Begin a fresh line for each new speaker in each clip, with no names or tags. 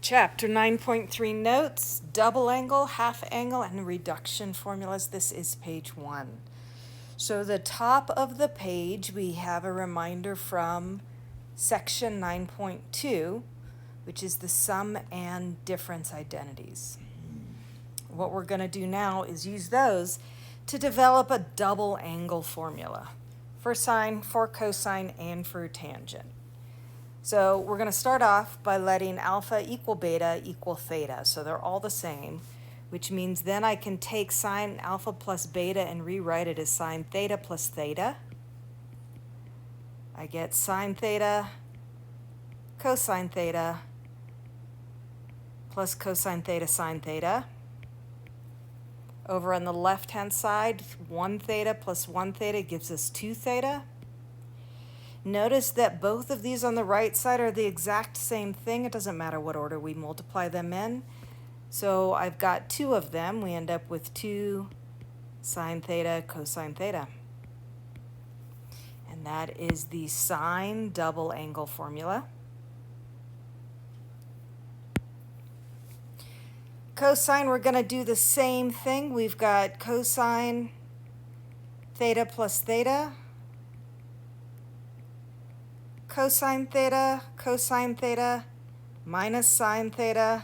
Chapter 9.3 notes, double angle, half angle, and reduction formulas. This is page 1. So the top of the page, we have a reminder from section 9.2, which is the sum and difference identities. What we're going to do now is use those to develop a double angle formula for sine, for cosine, and for tangent. So we're going to start off by letting alpha equal beta equal theta. So they're all the same, which means then I can take sine alpha plus beta and rewrite it as sine theta plus theta. I get sine theta cosine theta plus cosine theta sine theta. Over on the left-hand side, 1 theta plus 1 theta gives us 2 theta. Notice that both of these on the right side are the exact same thing. It doesn't matter what order we multiply them in. So I've got 2 of them. We end up with 2 sine theta cosine theta. And that is the sine double angle formula. Cosine, we're going to do the same thing. We've got cosine theta plus theta, cosine theta minus sine theta,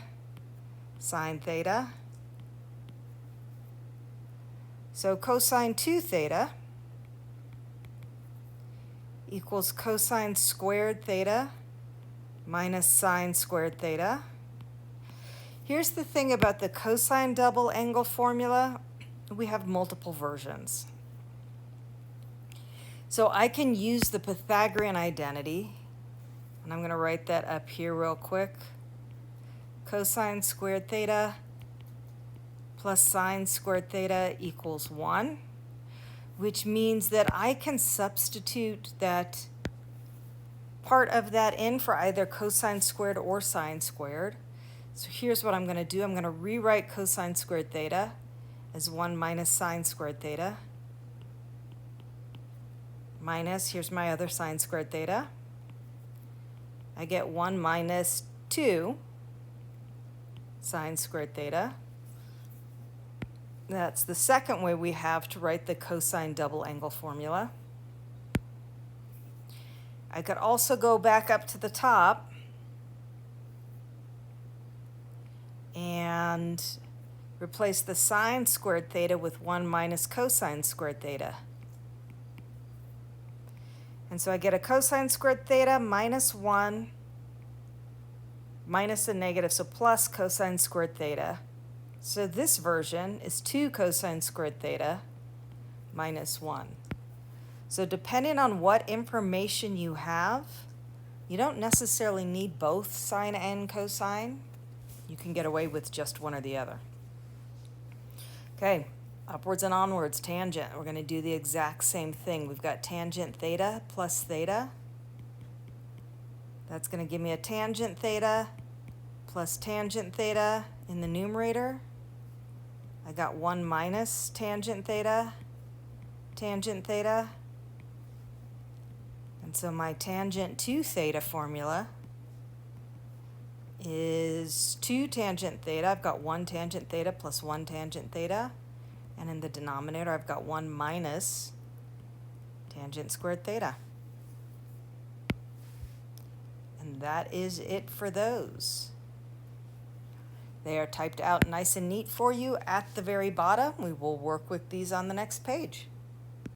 sine theta. So cosine 2 theta equals cosine squared theta minus sine squared theta. Here's the thing about the cosine double angle formula. We have multiple versions. So I can use the Pythagorean identity, and I'm going to write that up here real quick. Cosine squared theta plus sine squared theta equals 1, which means that I can substitute that part of that in for either cosine squared or sine squared. So here's what I'm going to do. I'm going to rewrite cosine squared theta as 1 minus sine squared theta. Minus, here's my other sine squared theta. I get 1 minus 2 sine squared theta. That's the second way we have to write the cosine double angle formula. I could also go back up to the top and replace the sine squared theta with 1 minus cosine squared theta. And so I get a cosine squared theta minus 1 minus a negative, so plus cosine squared theta. So this version is 2 cosine squared theta minus 1. So depending on what information you have, you don't necessarily need both sine and cosine. You can get away with just one or the other. Okay, upwards and onwards, tangent. We're going to do the exact same thing. We've got tangent theta plus theta. That's going to give me a tangent theta plus tangent theta in the numerator. I got 1 minus tangent theta. And so my tangent 2 theta formula is 2 tangent theta. I've got 1 tangent theta plus 1 tangent theta. And in the denominator, I've got 1 minus tangent squared theta. And that is it for those. They are typed out nice and neat for you at the very bottom. We will work with these on the next page.